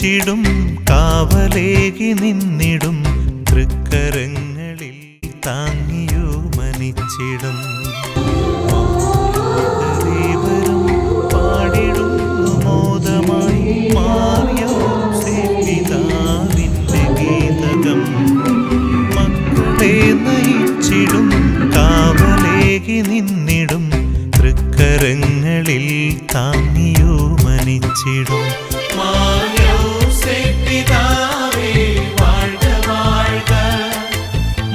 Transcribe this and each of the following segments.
നയിച്ചിടും കാവലേകി നിന്നിടും തൃക്കരങ്ങളിൽ താങ്ങിയോ മനിച്ചിടും ദേവരും പാടിടുന്നു മോദമായി മാറിയോസേപ്പിതാവിന്റെ ഗീതകം മക്കളെ നയിച്ചിടും കാവലേകി നിന്നിടും തൃക്കരങ്ങളിൽ താങ്ങിയോ മനിച്ചിടും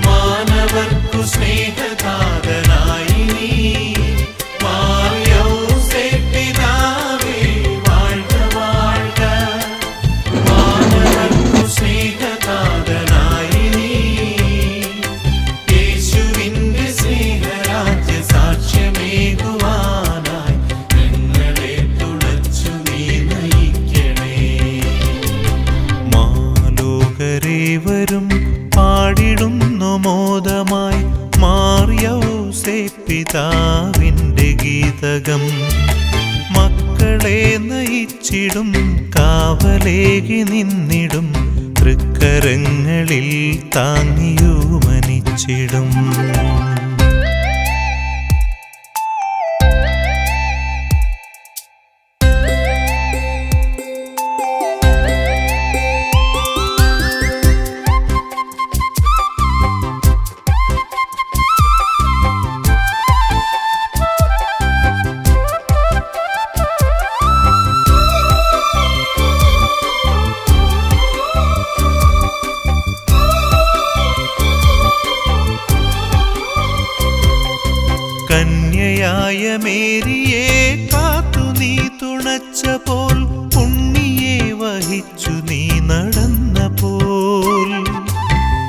മാനവർക്കു സ്നേഹദാതനായി നീ മാർയോസേപ്പിതാവേ വാഴ്ക വാഴ്ക മാനവർക്കു സ്നേഹദാതനായി നീ യേശുവിന്റെ സ്നേഹരാജ്യ സാക്ഷ്യമേകുവാനായി ഞങ്ങളെ തുണച്ചു നീ നയിക്കണേ മാലോകരേവരും പാടിടുന്നു മോദമായി മാറിയോസേപ്പിതാവിന്റെ ഗീതകം മക്കളെ നയിച്ചിടും കാവലേകി നിന്നിടും തൃക്കരങ്ങളിൽ താങ്ങിയോ മനിച്ചിടും കന്യയായ മേരിയെ കാത്തു നീ തുണച്ചപ്പോൾ ഉണ്ണിയെ വഹിച്ചു നീ നടന്നപ്പോൾ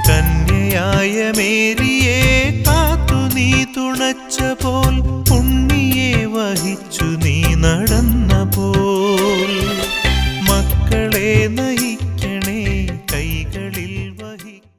കന്യയായ മേരിയെ കാത്തു നീ തുണച്ചപ്പോൾ ഉണ്ണിയെ വഹിച്ചു നീ നടന്നപ്പോൾ മക്കളെ നയിക്കണേ കൈകളിൽ വഹിക്കും